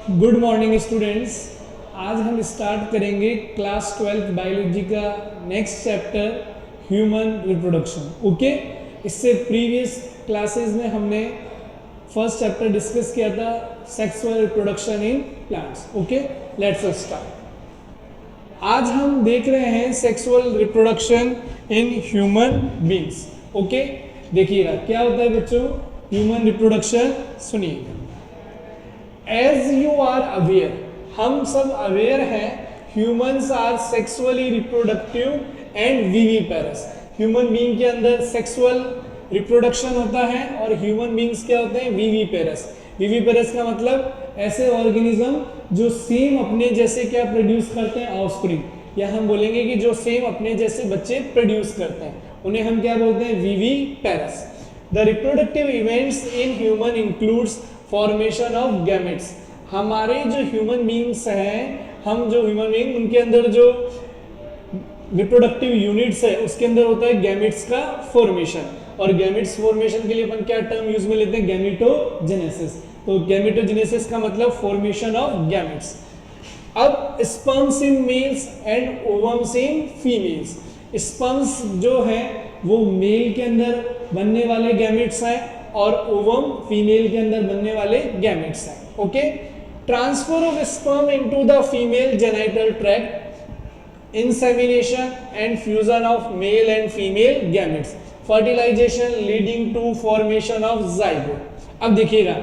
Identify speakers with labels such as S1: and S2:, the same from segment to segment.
S1: Good morning students. आज हम start करेंगे क्लास 12 बायोलॉजी का next chapter human reproduction. Okay, इससे प्रीवियस क्लासेस में हमने फर्स्ट चैप्टर डिस्कस किया था sexual reproduction in plants. Okay, let's start. आज हम देख रहे हैं sexual reproduction in human beings. Okay, देखिएगा क्या होता है बच्चों ह्यूमन रिप्रोडक्शन। सुनिएगा, एज यू आर अवेयर, हम सब अवेयर हैं, humans are sexually reproductive and viviparous. Human being के अंदर सेक्सुअल रिप्रोडक्शन होता है और ह्यूमन बीइंग्स क्या होते हैं, विविपेरस। विविपेरस का मतलब ऐसे ऑर्गेनिज्म जो सेम अपने जैसे क्या प्रोड्यूस करते हैं, ऑफस्प्रिंग, या हम बोलेंगे कि जो सेम अपने जैसे बच्चे प्रोड्यूस करते हैं, उन्हें हम क्या बोलते हैं, viviparous. The reproductive events in human includes formation of gametes. हमारे जो ह्यूमन बीइंग्स हैं, हम जो ह्यूमन बीइंग, उनके अंदर जो रिप्रोडक्टिव यूनिट्स है उसके अंदर होता है गैमेट्स का फॉर्मेशन। और गैमेट्स फॉर्मेशन के लिए अपन क्या टर्म यूज में लेते हैं, गैमेटोजेनेसिस। तो गैमेटोजेनेसिस का मतलब फॉर्मेशन ऑफ गैमेट्स। अब sperms in males and ovums in females. Sperms जो है वो मेल के अंदर बनने वाले गैमेट्स हैं और ओवम फीमेल के अंदर बनने वाले गैमेट्स हैं। Okay, transfer of sperm into the female genital tract, insemination and fusion of male and female gametes, fertilization leading to formation of zygote। अब देखिएगा,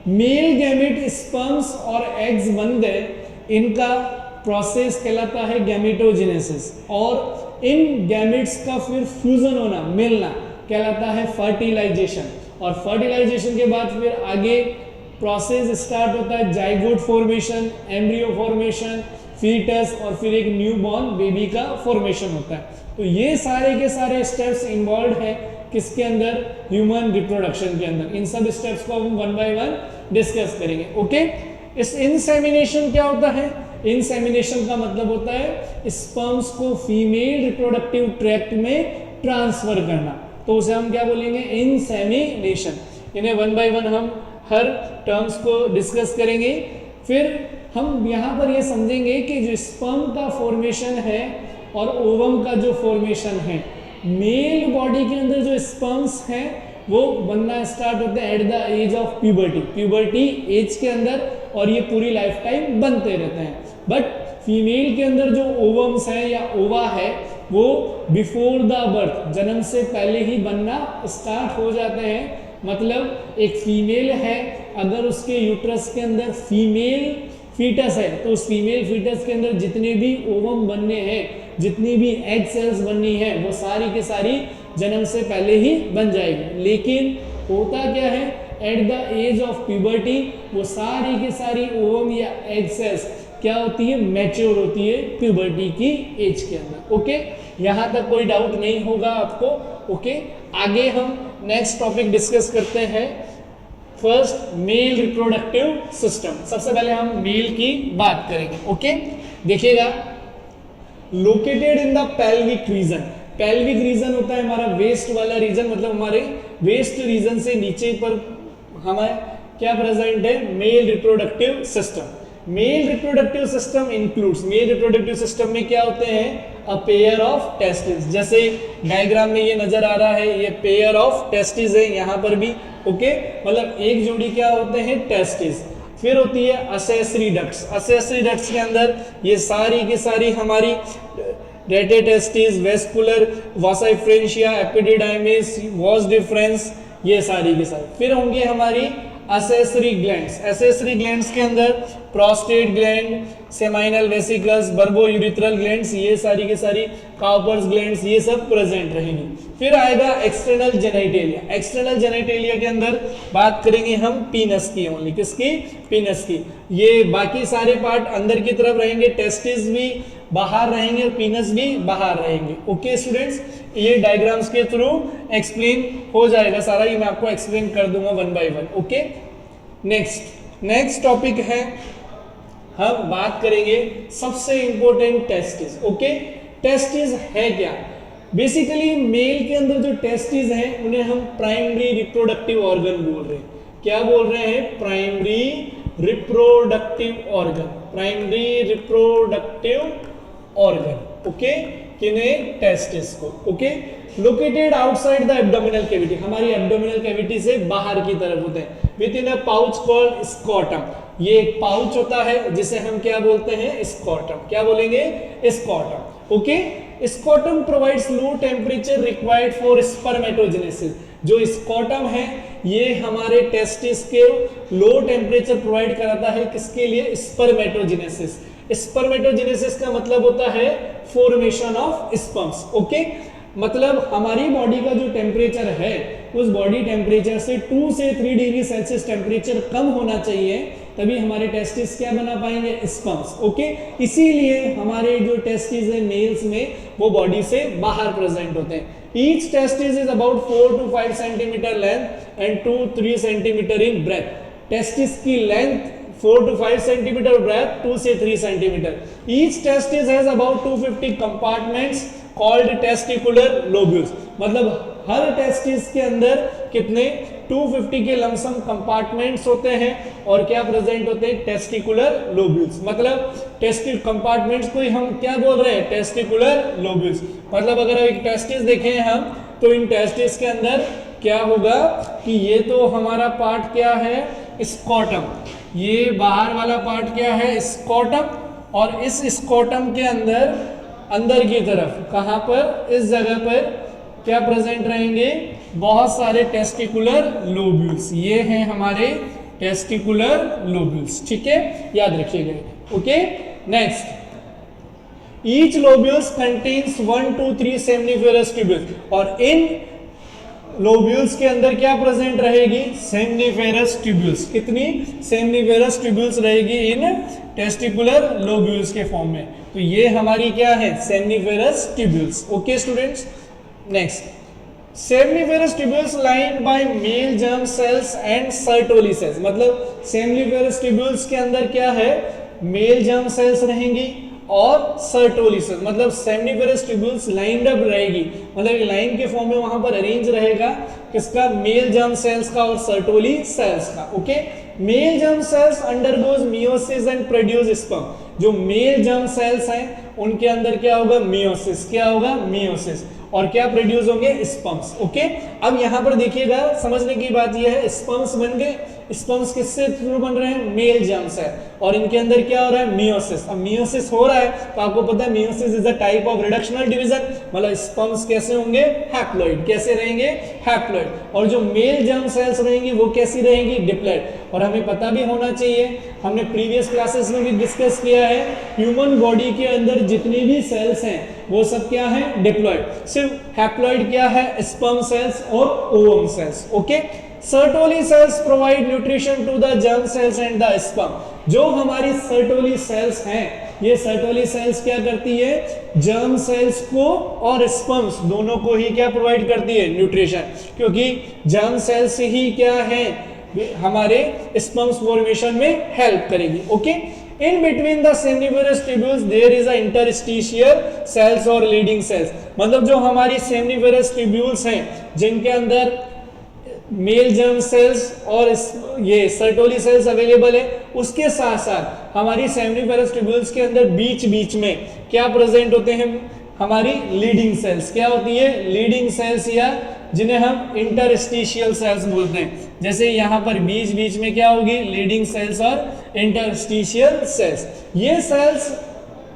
S1: मेल गैमेट स्पर्म्स और एग्स बन गए, इनका प्रोसेस कहलाता है गैमेटोजेनेसिस, और इन गैमेट्स का फिर फ्यूजन होना, मिलना, कहलाता है फर्टिलाइजेशन। और फर्टिलाइजेशन के बाद फिर आगे प्रोसेस स्टार्ट होता है zygote formation, embryo formation, foetus, और फिर एक न्यू बॉर्न बेबी का फॉर्मेशन होता है। तो ये सारे के सारे स्टेप्स इन्वॉल्व है किसके अंदर, ह्यूमन रिप्रोडक्शन के अंदर। इन सब स्टेप्स को हम वन बाय वन डिस्कस करेंगे। ओके, इस इंसेमिनेशन क्या होता है, इंसेमिनेशन का मतलब होता है स्पर्म्स को फीमेल रिप्रोडक्टिव ट्रैक्ट में ट्रांसफर करना, तो उसे हम क्या बोलेंगे, इंसेमिनेशन। इन्हें वन बाय वन हम हर टर्म्स को डिस्कस करेंगे। फिर हम यहाँ पर ये समझेंगे कि जो स्पर्म का फॉर्मेशन है और ओवम का जो फॉर्मेशन है, मेल बॉडी के अंदर जो स्पर्म्स हैं वो बनना स्टार्ट होते हैं at the age of puberty, puberty age के अंदर, और ये पूरी लाइफ टाइम बनते रहते हैं। बट फीमेल के अंदर जो ओवम्स है या ओवा है वो बिफोर द बर्थ, जन्म से पहले ही बनना स्टार्ट हो जाते हैं। मतलब एक फीमेल है, अगर उसके यूट्रस के अंदर फीमेल फीटस है तो उस फीमेल फीटस के अंदर जितने भी ओवम बनने हैं, जितनी भी एग सेल्स बननी है, वो सारी के सारी जन्म से पहले ही बन जाएगी। लेकिन होता क्या है, at the age of puberty वो सारी की सारी ओवम या एग सेल्स क्या होती है, मैच्योर होती है प्यूबर्टी की एज के अंदर। ओके, यहाँ तक कोई डाउट नहीं होगा आपको। ओके, आगे हम नेक्स्ट टॉपिक डिस्कस करते हैं, फर्स्ट मेल रिप्रोडक्टिव सिस्टम। सबसे पहले हम मेल की बात करेंगे। ओके, देखिएगा, located in the pelvic reason. Pelvic region होता है हमारा वेस्ट वाला रीजन, मतलब हमारे वेस्ट रीजन से नीचे पर हमारे क्या प्रेजेंट है, male reproductive system. Male reproductive system includes, male reproductive system में क्या होते हैं, अ पेयर ऑफ टेस्टिस। जैसे डायग्राम में ये नजर आ रहा है, ये पेयर ऑफ टेस्टिस है यहाँ पर भी। ओके, मतलब एक जोड़ी क्या होते हैं, टेस्टिस। फिर होती है असेसरी डक्ट्स। असेसरी डक्ट्स के अंदर ये सारी की सारी हमारी rete testis, vascular, vasa efferentia, epididymis, vas deferens, ये सारी की सारी। फिर होंगे हमारी असेसरी ग्लैंड्स। असेसरी ग्लैंड्स के अंदर prostate gland, seminal vesicles, bulbourethral glands, ये सारी के सारी, काउपर्स ग्लैंड्स, ये सब प्रेजेंट रहेंगी। फिर आएगा एक्सटर्नल जेनिटेलिया। एक्सटर्नल जेनिटेलिया के अंदर बात करेंगे हम पीनस की, ओनली किसकी, पीनस की। ये बाकी सारे पार्ट अंदर की तरफ रहेंगे, टेस्टिस भी बाहर रहेंगे और पीनस भी बाहर रहेंगे। ओके स्टूडेंट्स, ये डायग्राम्स के थ्रू एक्सप्लेन हो जाएगा सारा, ये मैं आपको एक्सप्लेन कर दूंगा one by one. Okay, next topic है, हम बात करेंगे सबसे इंपॉर्टेंट टेस्टिस। ओके, टेस्टिस है क्या, बेसिकली मेल के अंदर जो टेस्टिस हैं उन्हें हम प्राइमरी रिप्रोडक्टिव ऑर्गन बोल रहे हैं। क्या बोल रहे हैं, primary reproductive organ, primary reproductive organ, okay, किन्हें, टेस्टिस को, okay, located outside the abdominal cavity, हमारी एब्डोमिनल कैविटी से बाहर की तरफ होते हैं, with in a pouch called scrotum, ये एक पाउच होता है जिसे हम क्या बोलते हैं, स्कॉटम, क्या बोलेंगे, scrotum, okay. Scrotum provides low temperature required for spermatogenesis, जो स्कॉटम है ये हमारे टेस्टिस के लो टेम्परेचर प्रोवाइड कराता है, किसके लिए, स्पर्मेटोजेनेसिस। स्पर्मेटोजेनेसिस का मतलब होता है फॉर्मेशन ऑफ स्पर्म्स, ओके, मतलब हमारी बॉडी का जो टेम्परेचर है उस बॉडी टेम्परेचर से 2 से 3 डिग्री सेल्सियस टेम्परेचर कम होना चाहिए, तभी हमारे टेस्टिस क्या बना पाएंगे, स्पर्म्स, ओके। इसीलिए हमारे जो टेस्टिस है मेल्स में वो बॉडी से बाहर प्रेजेंट होते हैं। Each testis is about 4 to 5 centimetre length and 2-3 centimetre in breadth, testis की लेंथ 4 to 5 सेंटीमीटर, ब्रेथ 2 से 3 centimetre. Each testis has about 250 compartments called testicular lobules, मतलब हर टेस्टिस के अंदर कितने 250 के लमसम कंपार्टमेंट्स होते हैं और क्या प्रेजेंट होते हैं, टेस्टिकुलर लोब्यूल्स, मतलब टेस्टिक कंपार्टमेंट्स को ही हम क्या बोल रहे हैं, टेस्टिकुलर लोब्यूल्स। मतलब अगर एक टेस्टिस देखें हम तो इन टेस्टिस के अंदर क्या होगा कि ये तो हमारा पार्ट क्या है, स्कॉटम, ये बाहर वाला पार्ट क्या है, स्कॉटम, और इस स्कॉटम के अंदर की तरफ कहां पर, इस जगह पर क्या प्रेजेंट रहेंगे, बहुत सारे टेस्टिकुलर लोब्यूल्स, ये हैं हमारे टेस्टिकुलर लोब्यूल्स, ठीक है, याद रखिएगा, okay. Next, each lobules contains 1 to 3 seminiferous tubules, और इन लोब्यूल्स के अंदर क्या प्रेजेंट रहेगी, सेमनीफेरस ट्यूब्यूल्स, कितनी सेमनीफेरस ट्यूब्यूल्स रहेगी इन टेस्टिकुलर लोब्यूल्स के फॉर्म में, तो ये हमारी क्या है, seminiferous tubules, okay students. Next, seminiferous tubules lined by male germ cells and Sertoli cells, मतलब सेमनीफेरस ट्यूब्यूल्स के अंदर क्या है, मेल जर्म सेल्स रहेंगी और सर्टोली सेल्स, मतलब सेमनीफेरस ट्यूब्यूल्स लाइंड अप रहेगी, मतलब लाइन के फॉर्म में वहां पर अरेंज रहेगा, किसका, मेल जर्म सेल्स का और सर्टोली सेल्स का, okay. Mail germ sales undergoes meiosis and produce sperm, जो मेल जर्म सेल्स हैं उनके अंदर क्या होगा, मियोसिस, क्या होगा, मियोसिस, और क्या प्रोड्यूस होंगे, स्पर्म्स, ओके। अब यहां पर देखिएगा, समझने की बात यह है, स्पर्म्स बन गए, स्पर्म्स किससे थ्रू बन रहे हैं, मेल जर्म से, और इनके अंदर क्या हो रहा है, मियोसिस। अब मियोसिस हो रहा है तो आपको पता है meiosis is a type of reductional division, मतलब स्पर्म्स कैसे होंगे, हैप्लॉइड, कैसे रहेंगे, हैप्लॉइड, और जो मेल जर्म सेल्स रहेंगी वो कैसी रहेंगी, डिप्लॉइड। और हमें पता भी होना चाहिए, हमने प्रीवियस क्लासेस में भी डिस्कस किया है, ह्यूमन बॉडी के अंदर जितनी भी सेल्स हैं वो सब क्या है, डिप्लॉइड, सिर्फ हैप्लॉइड क्या है, स्पर्म सेल्स और ovum cells, okay. Sertoli cells provide nutrition to the germ cells and the sperm, जो हमारी सर्टोली सेल्स हैं, ये सर्टोली सेल्स क्या करती है, जर्म सेल्स को और स्पर्म्स दोनों को ही क्या प्रोवाइड करती है, न्यूट्रिशन, क्योंकि जर्म सेल्स ही क्या है, हमारे स्पर्म्स फॉर्मेशन में हेल्प करेगी, okay. In between the seminiferous tubules there is a interstitial cells और leading cells, मतलब जो हमारी seminiferous tubules हैं जिनके अंदर मेल जर्म सेल्स और ये सर्टोली सेल्स अवेलेबल है, उसके साथ साथ हमारी सेमनीफेरस ट्यूब्यूल्स के अंदर बीच बीच में क्या प्रेजेंट होते हैं, हमारी लीडिंग सेल्स, क्या होती है, लीडिंग सेल्स, या जिन्हें हम इंटरस्टिशियल सेल्स बोलते हैं। जैसे यहाँ पर बीच बीच में क्या होगी, लीडिंग सेल्स और इंटरस्टिशियल सेल्स। ये सेल्स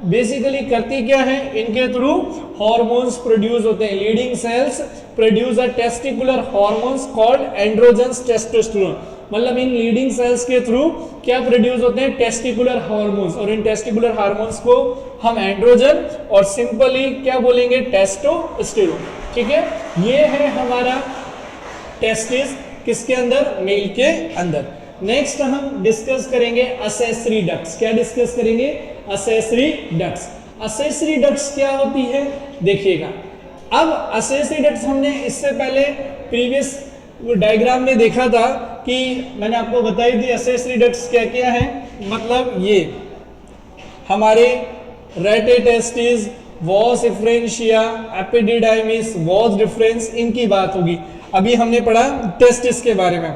S1: बेसिकली करती क्या है, इनके थ्रू हॉर्मोन्स प्रोड्यूस होते हैं। Leading sales produce a testicular hormones called androgens testosterone, मतलब इन लीडिंग सेल्स के थ्रू क्या प्रोड्यूस होते हैं, टेस्टिकुलर हार्मोन्स, और इन टेस्टिकुलर हार्मोन्स को हम एंड्रोजन और सिंपली क्या बोलेंगे, टेस्टोस्टेरोन, ठीक है। ये है हमारा टेस्टिस, किसके अंदर, मेल के अंदर। नेक्स्ट हम डिस्कस करेंगे असेसरी डक्ट्स। क्या डिस्कस करेंगे, असेसरी डक्ट्स। असेसरी डक्ट्स क्या होती है, देखिएगा। अब असेसरी डक्ट्स हमने इससे पहले प्रीवियस डायग्राम में देखा था कि मैंने आपको बताई थी असेसरी डक्ट्स क्या क्या है, मतलब ये हमारे rete testis, vasa efferentia, epididymis, vas deferens, इनकी बात होगी। अभी हमने पढ़ा टेस्टिस के बारे में,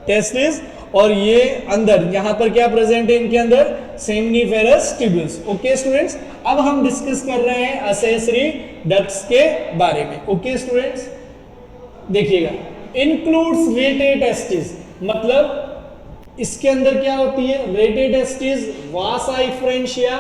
S1: टेस्टिस और ये अंदर यहाँ पर क्या प्रेजेंट है इनके अंदर, सेमनीफेरस ट्यूब्यूल्स। ओके स्टूडेंट्स, अब हम डिस्कस कर रहे हैं असेसरी डक्ट्स के बारे में। ओके स्टूडेंट्स, देखिएगा, इंक्लूड्स रेटेटेस्टिस, मतलब इसके अंदर क्या होती है, rete testis, vasa efferentia,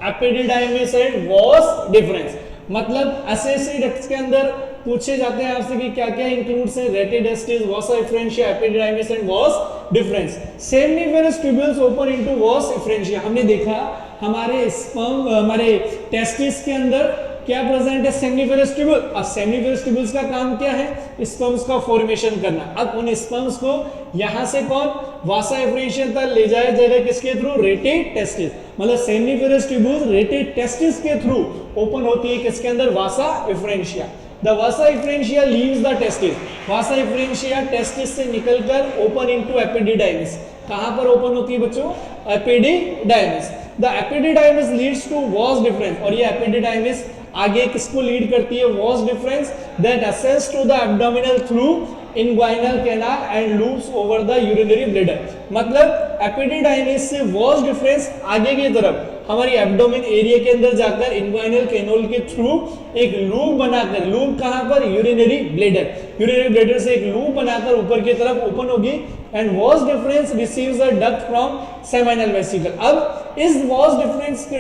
S1: epididymis and vas deferens. मतलब असेसरी डक्ट्स के अंदर पूछे जाते हैं आपसे कि क्या क्या इंक्लूड्स है, rete testis, vasa efferentia, epididymis and vas deferens. Seminiferous tubules open into vasa efferentia. हमने देखा हमारे स्पर्म, हमारे टेस्टिस के अंदर क्या प्रेजेंट है, सेमनीफेरस ट्यूब्यूल। अब सेमनीफेरस ट्यूब्यूल्स का काम क्या है, स्पर्म्स का फॉर्मेशन करना। अब उन स्पर्म्स को यहां से कौन, वासा इफ्रेंशिया तक ले जाया जाएगा, किसके थ्रू, रेटेटेस्टिस। मतलब सेमनीफेरस ट्यूब्यूल्स रेटेटेस्टिस के थ्रू ओपन होती है, किसके अंदर, वासा इफ्रेंशिया। The vasa differentia leaves the testis. Vasa differentia testis से निकलकर open into epididymis. कहाँ पर open होती है बच्चों, epididymis. The epididymis leads to vas deferens, और ये epididymis आगे किसको लीड करती है, vas deferens that ascends to the abdominal through inguinal canal and loops over the urinary bladder. मतलब epididymis से vas deferens आगे की तरफ हमारी एब्डोमेन एरिया के अंदर जाकर इन्वाइनल कैनोल के थ्रू एक लूप बनाकर, लूप कहां पर, यूरिनरी ब्लैडर, यूरिनरी ब्लैडर से एक लूप बनाकर ऊपर की तरफ ओपन होगी and vas difference receives a duct from seminal vesicle. अब इस वॉस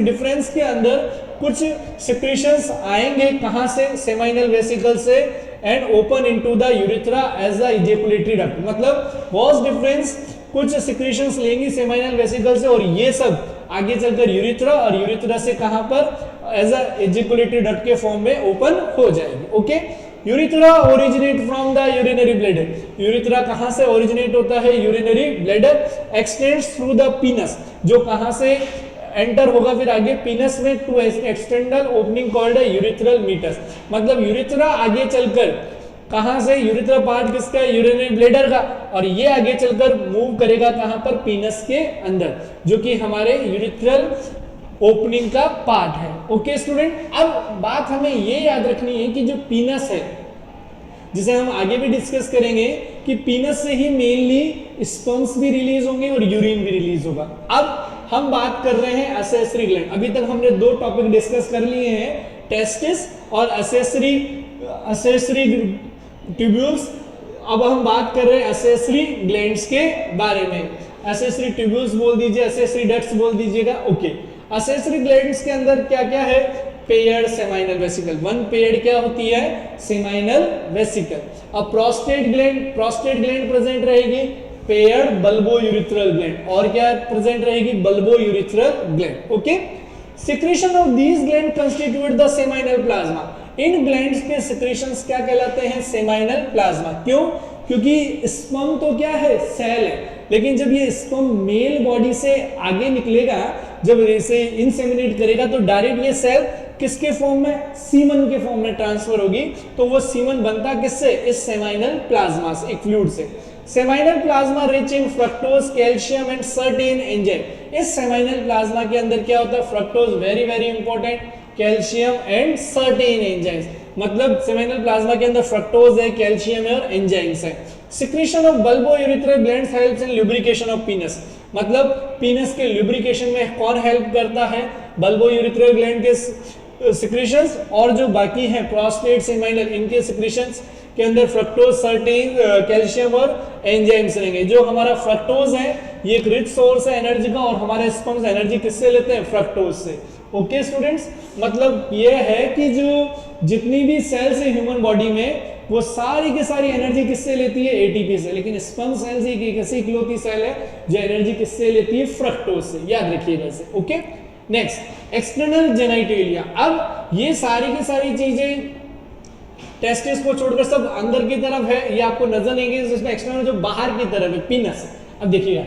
S1: डिफरेंस के अंदर कुछ सिक्रीशंस आएंगे, कहां से, सेमाइनल वेसिकल से, and open into the urethra as the ejaculatory duct. मतलब वॉस डिफरेंस कुछ सिक्रीशंस लेंगी सेमाइनल वेसिकल से और ये सब आगे चलकर यूरिथ्रा, और यूरिथ्रा से कहां पर, एज अ एजिकुलेटरी डक्ट के फॉर्म में ओपन हो जाएगी। Okay, urethra originate from the urinary bladder. Urethra कहां से ओरिजिनेट होता है, urinary bladder, extends through the penis, जो कहां से एंटर होगा फिर आगे पीनस में, to external opening called urethral meatus. मतलब यूरिथ्रा आगे चलकर कहां से, यूरिथ्रा पार्ट किसका, यूरिनरी ब्लैडर का, और ये आगे चलकर मूव करेगा कहां पर, पीनस के अंदर, जो कि हमारे यूरिथ्रल ओपनिंग का पार्ट है। ओके स्टूडेंट, अब बात हमें ये याद रखनी है कि जो पीनस है, जिसे हम आगे भी डिस्कस करेंगे, कि पीनस से ही मेनली स्पर्म्स भी रिलीज होंगे और यूरिन भी रिलीज होगा। अब हम बात कर रहे हैं असेसरी ग्लैंड। अभी तक हमने दो टॉपिक डिस्कस कर लिए हैं, टेस्टिस और असेसरी ट्यूब्यूल्स। अब हम बात कर रहे हैं असेसरी ग्लैंड्स के बारे में। असेसरी ट्यूब्यूल्स बोल दीजिए, असेसरी डक्ट्स बोल दीजिएगा। ओके, असेसरी ग्लैंड्स के अंदर क्या क्या है, paired seminal vesicle. One paired क्या होती है, सेमाइनल वेसिकल। अब प्रोस्टेट ग्लैंड प्रेजेंट रहेगी, पेयर्ड बल्बो यूरिथ्रल ग्लैंड, और क्या प्रेजेंट रहेगी, bulbo urethral gland. Okay, secretion of these gland constitute the seminal plasma. In glands के सिक्रीशंस क्या कहलाते हैं, सेमाइनल प्लाज्मा। क्यों, क्योंकि स्पर्म तो क्या है, सेल है, लेकिन जब ये स्पर्म मेल बॉडी से आगे निकलेगा, जब इसे इंसेमिनेट करेगा, तो डायरेक्ट ये सेल किसके फॉर्म में, सीमन के फॉर्म में ट्रांसफर होगी। तो वो सीमन बनता किससे, इस सेमाइनल प्लाज्मा से, एक फ्लूइड से। Seminal plasma rich in fructose, calcium and certain enzyme. इस सेमाइनल प्लाज्मा के अंदर क्या होता है, fructose very very important, calcium and certain enzymes. मतलब सेमाइनल प्लाज्मा के अंदर फ्रक्टोज है, कैल्शियम है और एंजाइम्स है। Secretion of bulbo urethral glands helps in lubrication of पीनस। मतलब पीनस के लुब्रिकेशन में कौन हेल्प करता है, बल्बो यूरिथ्रल ग्लैंड के सिक्रीशंस, और जो बाकी हैं प्रोस्टेट, सेमाइनल, इनके सिक्रीशंस के अंदर फ्रक्टोज, सर्टेन, कैल्शियम और एंजाइम्स रहेंगे। जो हमारा फ्रक्टोज है ये एक रिच सोर्स है एनर्जी का, और हमारे स्पर्म्स एनर्जी किससे लेते हैं, फ्रक्टोज से। ओके स्टूडेंट्स, मतलब ये है कि जो जितनी भी सेल्स है ह्यूमन बॉडी में, वो सारी की सारी एनर्जी किससे लेती है, एटीपी से। लेकिन स्पर्म सेल्स एक ऐसी इकलौती सेल है जो एनर्जी किससे लेती है, फ्रक्टोज से। याद रखिएगा इसे। Okay, next, external genitalia. अब ये सारी की सारी चीजें टेस्टिस को छोड़कर सब अंदर की तरफ है, ये आपको नजर नहीं गई, जिसमें एक्सटर्नल जो बाहर की तरफ है, पीनस। अब देखिएगा,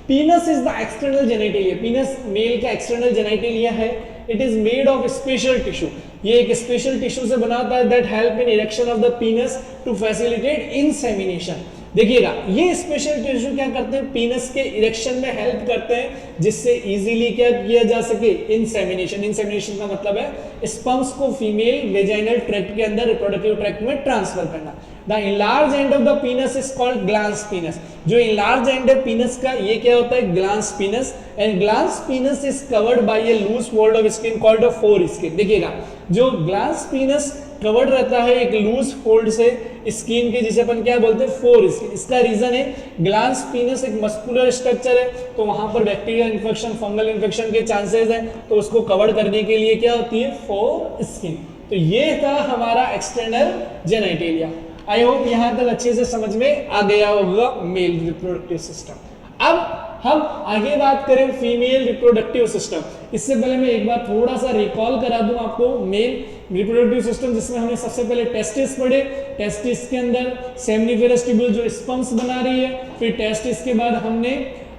S1: penis is the external genitalia. Penis male का एक्सटर्नल जेनिटलिया है। It is made of special tissue. ये एक स्पेशल टिश्यू से बना होता है that help in erection of the penis to facilitate insemination. देखिएगा, ये स्पेशल टिश्यू क्या करते हैं, पीनस के इरेक्शन में हेल्प करते हैं, जिससे इजीली क्या किया जा सके, इंसेमिनेशन। इंसेमिनेशन का मतलब है स्पर्म्स को फीमेल वेजाइनल ट्रैक्ट के अंदर, रिप्रोडक्टिव ट्रैक्ट में ट्रांसफर करना। The enlarge end of the penis is called glans penis. जो इनलार्ज एंड है पीनस का ये क्या होता है, glans penis. And glans penis is covered by a loose fold of skin called a foreskin. देखिएगा जो ग्लांस पीनस कवर्ड रहता है एक लूज फोल्ड से स्किन के, जिसे अपन क्या बोलते हैं, फोर स्किन। इसका रीजन है ग्लांस पीनस एक मस्कुलर स्ट्रक्चर है, तो वहां पर बैक्टीरियल इन्फेक्शन, फंगल इन्फेक्शन के चांसेस हैं, तो उसको कवर करने के लिए क्या होती है, फोर स्किन। तो ये था हमारा एक्सटर्नल जेनिटलिया। आई होप यहां तक अच्छे से समझ में आ गया होगा मेल रिप्रोडक्टिव सिस्टम। अब हम आगे बात करें फीमेल रिप्रोडक्टिव सिस्टम। इससे पहले मैं एक बार थोड़ा सा रिकॉल करा दूं आपको मेल रिप्रोडक्टिव सिस्टम, जिसमें हमने सबसे पहले टेस्टिस पढ़े। टेस्टिस के अंदर सेमिनिफेरस ट्यूब्यूल जो स्पर्म्स बना रही है, फिर टेस्टिस के बाद हमने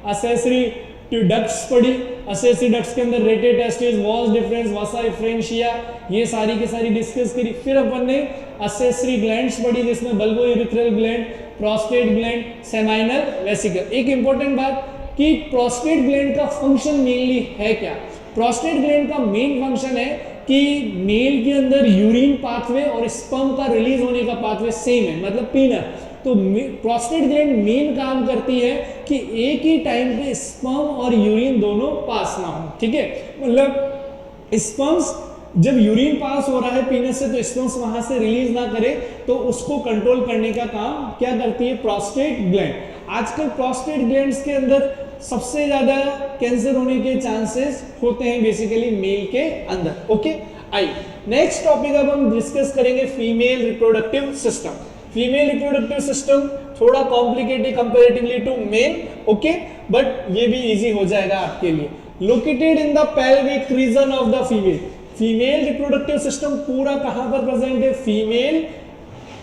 S1: असेसरी डक्ट्स पढ़ी। असेसरी डक्ट्स के अंदर रेटे टेस्टिस, वॉस डिफरेंस, वसा डिफरेंशिया, ये सारी की सारी डिस्कस करी। फिर अपन ने असेसरी ग्लैंड्स पढ़ी, जिसमें bulbo urethral gland, prostate gland, seminal vesicle. एक इंपॉर्टेंट बात कि प्रोस्टेट ग्लैंड का फंक्शन मेनली है क्या। प्रोस्टेट ग्लैंड का मेन फंक्शन है कि मेल के अंदर यूरिन पाथवे और स्पर्म का रिलीज होने का पाथवे सेम है, मतलब पीनर। तो प्रोस्टेट ग्लैंड मेन काम करती है कि एक ही टाइम पे स्पर्म और यूरिन दोनों पास ना हो, ठीक है। मतलब स्पर्म्स जब यूरिन पास हो रहा है पीनस से, तो स्पर्म्स वहां से रिलीज ना करे, तो उसको कंट्रोल करने का काम क्या करती है, प्रोस्टेट ग्लैंड। आजकल प्रोस्टेट ग्लैंड्स के अंदर सबसे ज्यादा कैंसर होने के चांसेस होते हैं बेसिकली मेल के अंदर। ओके, आई नेक्स्ट टॉपिक अब हम डिस्कस करेंगे female reproductive system. Female reproductive system थोड़ा complicated comparatively to male, okay, but ये भी इजी हो जाएगा आपके लिए। Located in the pelvic region of the female. Female reproductive system पूरा कहां पर प्रेजेंट है, फीमेल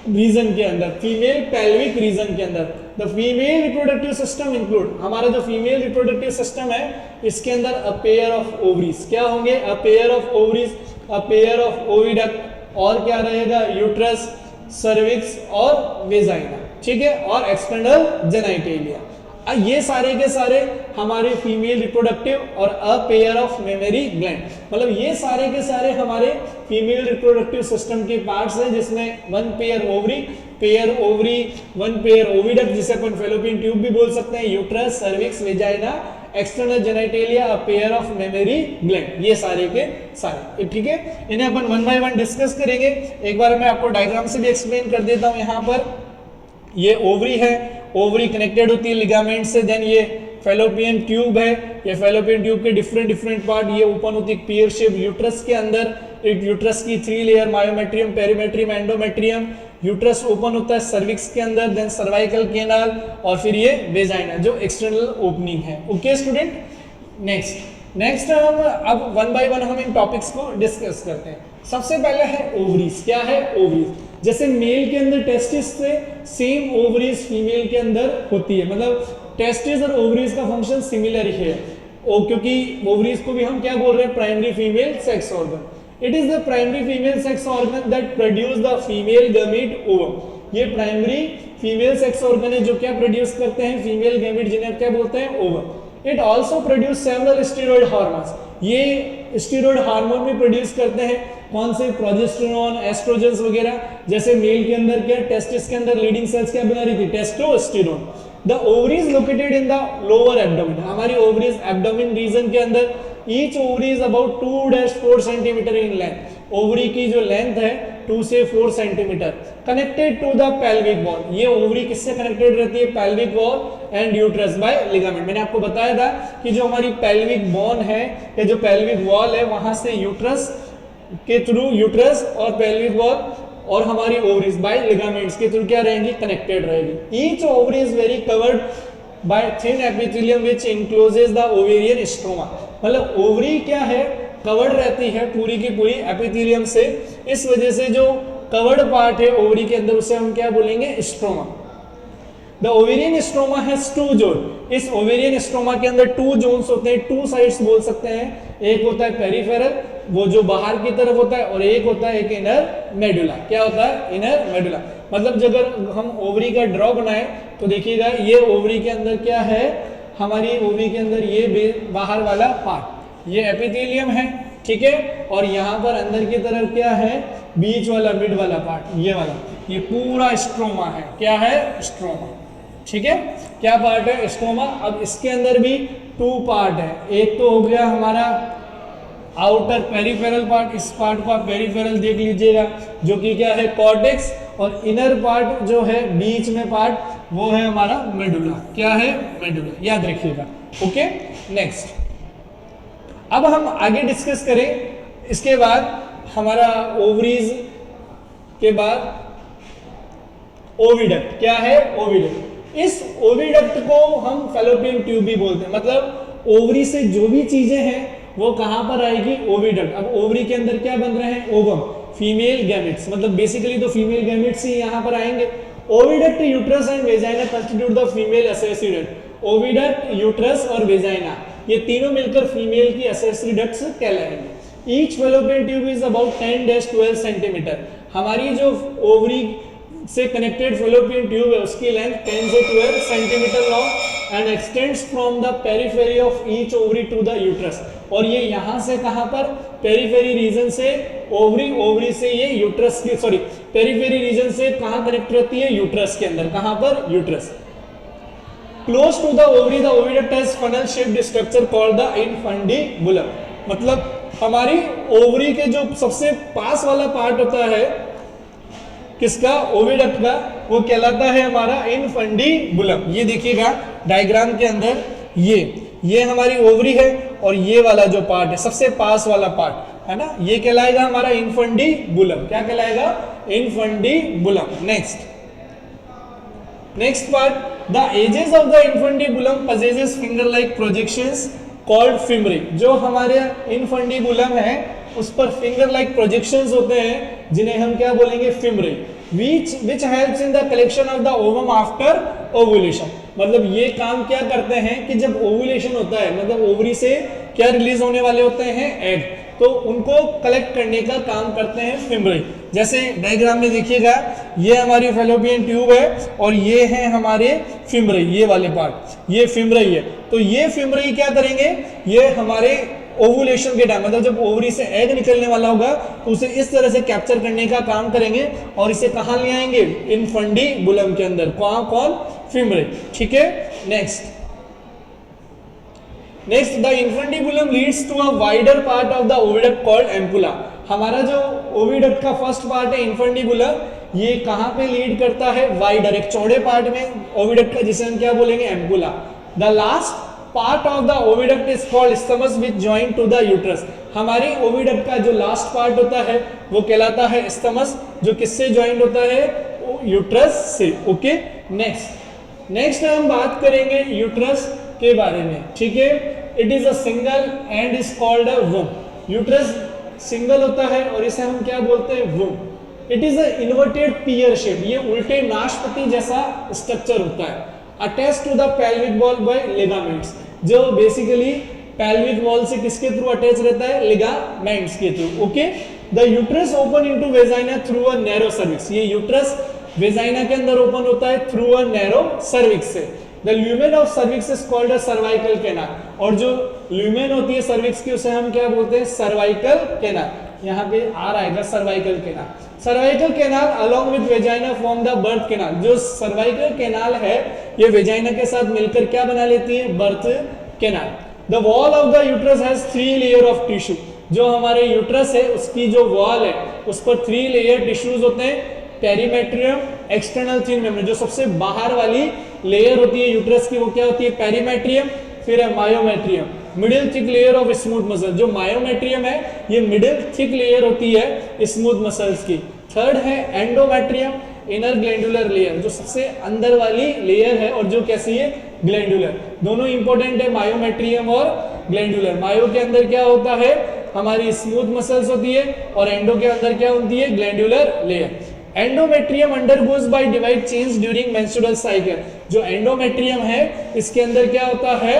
S1: रीजन के अंदर, फीमेल पेल्विक रीजन के अंदर। The female reproductive system include, हमारा जो फीमेल रिप्रोडक्टिव सिस्टम है इसके अंदर अ पेयर ऑफ ओवरीज, क्या होंगे, a pair of ovaries, a pair of oviduct, और क्या रहेगा, यूट्रस, सर्विक्स और वेजाइना, ठीक है, और एक्सटर्नल जेनिटलिया। ये सारे के सारे हमारे फीमेल रिप्रोडक्टिव और a pair of mammary gland, मतलब ये सारे के सारे हमारे फीमेल रिप्रोडक्टिव सिस्टम के पार्ट्स हैं, जिसमें one pair ovary, one pair oviduct, जिसे अपन फेलोपियन ट्यूब भी बोल सकते हैं, uterus, cervix, vagina, external genitalia, a pair of mammary gland, ये सारे के सारे, ठीक है। इन्हें अपन वन बाय वन डिस्कस करेंगे। एक बार मैं आपको डायग्राम से भी एक्सप्लेन कर देता हूं। यहाँ पर ये ओवरी है, ओवरी कनेक्टेड होती है लिगामेंट से, देन ये फेलोपियन ट्यूब है, ये फेलोपियन ट्यूब के डिफरेंट पार्ट, ये ओपन होती है पेयर शेप यूट्रस के अंदर। एक यूट्रस की 3 layer, myometrium, perimetrium, endometrium. Uterus open होता है सर्विक्स के अंदर, देन सर्वाइकल केनाल, और फिर ये वेजाइना जो एक्सटर्नल ओपनिंग है। ओके स्टूडेंट, नेक्स्ट हम अब वन बाय वन हम इन टॉपिक्स को डिस्कस करते हैं। सबसे पहले है ओवरीज। क्या है ओवरीज, जैसे मेल के अंदर टेस्टिस से सेम ओवरीज फीमेल के अंदर होती है, मतलब टेस्टिस और ओवरीज का फंक्शन सिमिलर ही है, क्योंकि ओवरीज को भी हम क्या बोल रहे हैं, primary female sex organ. It is the primary female sex organ that produce the female gamete ovum. ये प्राइमरी फीमेल सेक्स ऑर्गन है जो क्या प्रोड्यूस करते हैं, फीमेल गमीट, जिन्हें क्या बोलते हैं, ovum. It also produce several steroid hormones. ये स्टेरॉइड हार्मोन भी प्रोड्यूस करते हैं, कौन से, प्रोजेस्टेरोन, एस्ट्रोजेंस वगैरह। जैसे मेल के अंदर क्या, टेस्टिस के अंदर लीडिंग सेल्स क्या बना रही थी, testosterone. The ovaries located in the lower abdomen, हमारी ओवरीज एब्डोमेन रीजन के अंदर। Each ovary is about 2-4 centimetre in length. Ovary की जो लेंथ है 2 से 4 centimetre. Connected to the pelvic wall, ये ओवरी किससे कनेक्टेड रहती है, pelvic wall and uterus by ligament. मैंने आपको बताया था कि जो हमारी पेल्विक बोन है या जो पेल्विक वॉल है, वहां से यूट्रस के थ्रू, यूट्रस और पेल्विक वॉल और हमारी ओवरीज बाय लिगामेंट्स के थ्रू क्या रहेंगी, कनेक्टेड रहेगी। Each ovary is very covered by thin epithelium which encloses the ovarian stroma. मतलब ओवरी क्या है, कवर्ड रहती है पूरी की पूरी एपिथेलियम से, इस वजह से जो कवर्ड पार्ट है ओवरी के अंदर उसे हम क्या बोलेंगे, stroma. The ovarian stroma has 2 zone. इस ओवेरियन स्ट्रोमा के अंदर 2 जोन्स होते हैं, 2 साइड्स बोल सकते हैं। एक होता है पेरिफेरल, वो जो बाहर की तरफ होता है, और एक होता है एक इनर मेडुला। क्या होता है, इनर मेडुला। मतलब अगर हम ओवरी का ड्रॉ बनाए तो देखिएगा ये ओवरी के अंदर क्या है, हमारी ओवरी के अंदर ये बाहर वाला पार्ट, ये एपिथेलियम है, ठीक है, और यहाँ पर अंदर की तरफ क्या है, बीच वाला, मिड वाला पार्ट, ये वाला, ये पूरा स्ट्रोमा है। क्या है? स्ट्रोमा। ठीक है, क्या पार्ट है? स्ट्रोमा। अब इसके अंदर भी 2 पार्ट है। एक तो हो गया हमारा आउटर पेरिफेरल पार्ट, इस पार्ट को आप पेरिफेरल देख लीजिएगा, जो कि क्या है? कॉर्टेक्स। और इनर पार्ट जो है बीच में पार्ट, वो है हमारा मेडुला। क्या है? मेडुला, याद रखिएगा। ओके, नेक्स्ट अब हम आगे डिस्कस करें। इसके बाद हमारा ओवरीज के बाद ओविडक्ट। क्या है? ओविडक्ट। इस ओविडक्ट को हम फैलोपियन ट्यूब भी बोलते हैं। मतलब ओवरी से जो भी चीजें हैं वो कहां पर आएगी? ओविडक्ट। अब ओवरी के अंदर क्या बन रहे हैं? Ovum, female gametes. मतलब बेसिकली तो फीमेल गैमेट्स ही यहां पर आएंगे। Oviduct, uterus and vagina constitute the female accessory duct. Oviduct, uterus और वेजाइना, ये तीनों मिलकर फीमेल की एक्सेसरी डक्ट्स कहलाएंगे। Each fallopian tube is about 10-12 centimetre. हमारी जो ओवरी से कनेक्टेड फैलोपियन ट्यूब है उसकी लेंथ 10 से 12 centimetre long and extends from the periphery of each ovary to the uterus. और ये यहां से कहां पर? पेरिफेरी रीजन से ओवरी, ओवरी से ये यूट्रस की, सॉरी, पेरिफेरी रीजन से कहां कनेक्ट रहती है? यूट्रस के अंदर। कहां पर? Uterus. Close to the ovary the oviduct has funnel shaped structure called the infundibulum. मतलब हमारी ओवरी के जो सबसे पास वाला पार्ट होता है किसका? ओविडक्ट का, वो कहलाता है हमारा इनफंडिबुलम। ये देखिएगा डायग्राम के अंदर, ये हमारी ओवरी है और ये वाला जो पार्ट है सबसे पास वाला पार्ट है ना, ये कहलाएगा हमारा इनफंडिबुलम। क्या कहलाएगा? Infundibulum. Next part, the edges of the infundibulum possesses finger like projections called femori। जो हमारे इनफंडिबुलम है उस पर फिंगर लाइक प्रोजेक्शंस होते हैं जिन्हें हम क्या बोलेंगे? Fimbria. which helps in the collection of the ovum after ovulation। मतलब ये काम क्या करते हैं कि जब ओवुलेशन होता है, मतलब ओवरी से क्या रिलीज होने वाले होते हैं? एग, तो उनको कलेक्ट करने का काम करते हैं फिमरी। जैसे डायग्राम में देखिएगा, ये हमारी फैलोपियन ट्यूब है और ये है हमारे फिमरी, ये वाले पार्ट, ये फिमरी है। तो ये फिमरी क्या करेंगे? ये हमारे ओवुलेशन के टाइम, मतलब जब ओवरी से एग निकलने वाला होगा तो उसे इस तरह से कैप्चर करने का काम करेंगे और इसे कहां ले आएंगे? इनफंडिबुलम के अंदर। कौन? फिमरी। ठीक है, next the infundibulum leads to a wider part of the oviduct called ampulla. हमारा जो ओविडक्ट का फर्स्ट पार्ट है इनफंडिबुलम, ये कहां पे लीड करता है? वाइडर, एक चौड़े पार्ट में ओविडक्ट का, जिसे हम क्या बोलेंगे? Ampulla. The last part of the oviduct is called isthmus which joint to the uterus. हमारी ओविडक्ट का जो लास्ट पार्ट होता है वो कहलाता है स्टमस, जो किससे जॉइंट होता है? यूट्रस से। ओके, नेक्स्ट हम बात करेंगे यूट्रस के बारे में। ठीक है, it is a single and is called a womb. Uterus single होता है और इसे हम क्या बोलते हैं? Womb. It is a inverted pear shape, ये उल्टे नाशपति जैसा स्ट्रक्चर होता है। Attach to the pelvic wall by ligaments, जो बेसिकली पेल्विक वॉल से किसके थ्रू अटैच रहता है? लिगामेंट्स के through. Okay, the uterus open into vagina through a narrow cervix. ये यूट्रस वेजाइना के अंदर ओपन होता है थ्रू अ नैरो सर्विक्स से। The lumen of cervix is called a cervical canal. और जो ल्यूमेन होती है सर्विक्स की, उसे हम क्या बोलते हैं? Cervical canal. यहाँ पे आ आएगा cervical canal. Cervical canal along with vagina form the birth canal. जो सर्वाइकल कैनाल है ये वेजाइना के साथ मिलकर क्या बना लेती है? Birth canal. The wall of the uterus has 3 layer of tissue. जो हमारे यूट्रस है उसकी जो वॉल है उस पर 3 लेयर टिश्यूज होते हैं। पेरीमेट्रियम, एक्सटर्नल थिन मेम्ब्रेन, जो सबसे बाहर वाली लेयर होती है यूट्रस की वो क्या होती है? पेरीमेट्रियम। फिर है myometrium, middle thick layer of smooth muscle. जो मायोमेट्रियम है ये मिडिल थिक लेयर होती है स्मूथ मसल्स की। थर्ड है एंडोमेट्रियम, इनर ग्लैंडुलर लेयर, जो सबसे अंदर वाली लेयर है और जो कैसी है? ग्लैंडुलर। दोनों इंपॉर्टेंट है, मायोमेट्रियम और ग्लैंडुलर। मायो के अंदर क्या होता है? हमारी स्मूथ मसल्स होती है और एंडो के अंदर क्या होती है? Glandular layer. Endometrium undergoes by divide change during menstrual cycle. जो एंडोमेट्रियम है इसके अंदर क्या होता है?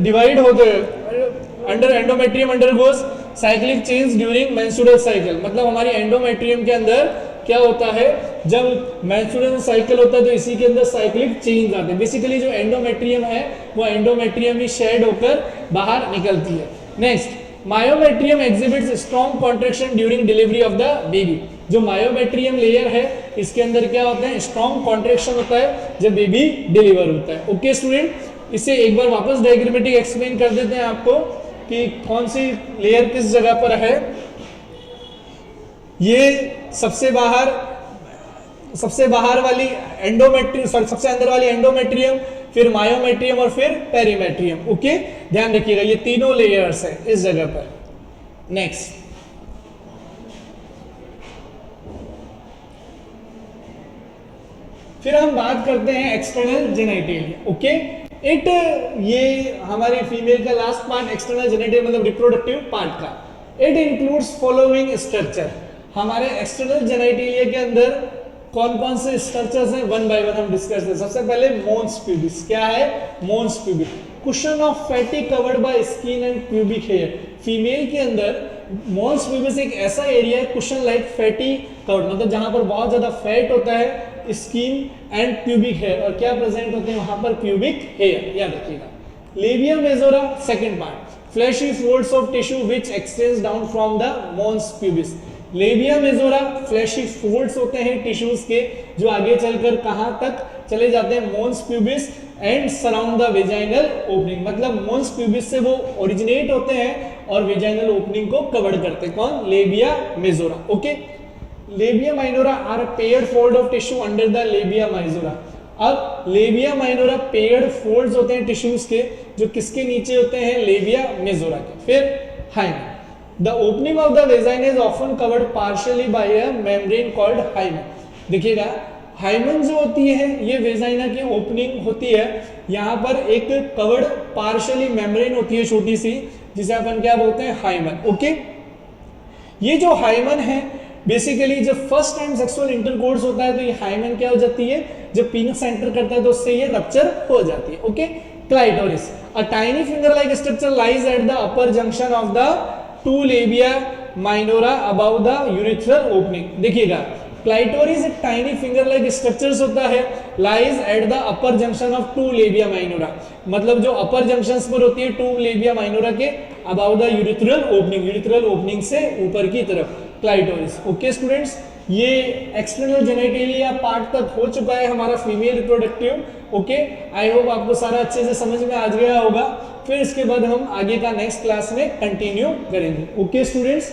S1: डिवाइड होते हैं। Endometrium undergoes cyclic change during menstrual cycle. मतलब हमारी एंडोमेट्रियम के अंदर क्या होता है? जब मेंस्ट्रुअल साइकिल होता है तो इसी के अंदर साइक्लिक चेंज आते हैं। बेसिकली जो एंडोमेट्रियम है वो एंडोमेट्रियम ही शेड होकर बाहर निकलती है। Next, myometrium exhibits strong contraction during delivery of the baby. जो मायोमेट्रियम लेयर है इसके अंदर क्या होता है, स्ट्रॉन्ग कॉन्ट्रैक्शन होता है जब बेबी डिलीवर होता है। ओके स्टूडेंट, इसे एक बार वापस डायग्रामेटिक एक्सप्लेन कर देते हैं आपको कि कौन सी लेयर किस जगह पर है। ये सबसे बाहर वाली एंडोमेट्रियम, सबसे अंदर वाली एंडोमेट्रियम, फिर मायोमेट्रियम और फिर पेरीमेट्रियम। ओके, ध्यान रखिएगा ये तीनों लेयर्स है इस जगह पर। नेक्स्ट, फिर हम बात करते हैं एक्सटर्नल जेनिटलिया। ओके, ये हमारी फीमेल का लास्ट पार्ट एक्सटर्नल जेनिटल मतलब रिप्रोडक्टिव पार्ट का। It includes following structure. हमारे एक्सटर्नल जेनिटलिया के अंदर कौन कौन से स्ट्रक्चर्स हैं, वन बाय वन हम डिस्कस करते हैं। सबसे पहले मोन्स प्यूबिस। क्या है mons pubis? Cushion of fatty covered by skin and pubic hair. Female के अंदर मोन्स प्यूबिस एक ऐसा एरिया है कुशन लाइक फैटी कवर्ड, मतलब जहां पर बहुत ज्यादा फैट होता है, स्किन एंड प्यूबिक हेयर, और क्या प्रेजेंट होते हैं वहां पर, प्यूबिक हेयर, याद रखिएगा। Labia majora second part, fleshy folds of tissue which extends down from the mons pubis. Labia majora fleshy folds होते हैं टिश्यूज के जो आगे चलकर कहां तक चले जाते हैं, mons pubis and surround the vaginal opening, मतलब मोन्स प्यूबिस से वो ओरिजिनेट होते हैं और वेजाइनल ओपनिंग को कवर करते हैं। कौन? Labia majora. Okay, labia minora are paired fold of tissue under the labia majora. अब लेबिया माइनोरा पेयर्ड फोल्ड्स होते हैं टिश्यूज के जो किसके नीचे होते हैं, लेबिया मेजोरा के। फिर hymen, the opening of the vagina is often covered partially by a membrane called hymen. देखिएगा हाइमन जो होती है ये वेजाइना की ओपनिंग होती है, यहाँ पर एक कवर्ड पार्शियली मेम्ब्रेन होती है छोटी सी, जिसे अपन क्या बोलते हैं, हाइमन। ओके, ये जो हाइमन है बेसिकली जब फर्स्ट टाइम सेक्सुअल इंटरकोर्स होता है तो ये हाइमन क्या हो जाती है, जब पीनस एंटर करता है तो उससे ये रप्चर हो जाती है। Okay, clitoris, a tiny finger like structure lies at the upper junction of the two labia minora about the urethral opening. देखिएगा क्लाइटोरिस एक टाइनी फिंगर लाइक स्ट्रक्चर्स होता है, lies at the upper junction of two labia minora, मतलब जो upper junctions पर होती है two labia minora के about the urethral opening, urethral opening से ऊपर की तरफ, क्लाइटोरिस। ओके स्टूडेंट्स, ये एक्सटर्नल जेनिटलिया पार्ट तक हो चुका है हमारा female reproductive. Okay, I hope आपको सारा अच्छे से समझ में आ गया होगा। फिर इसके बाद हम आगे का नेक्स्ट क्लास में कंटिन्यू करेंगे। Okay students.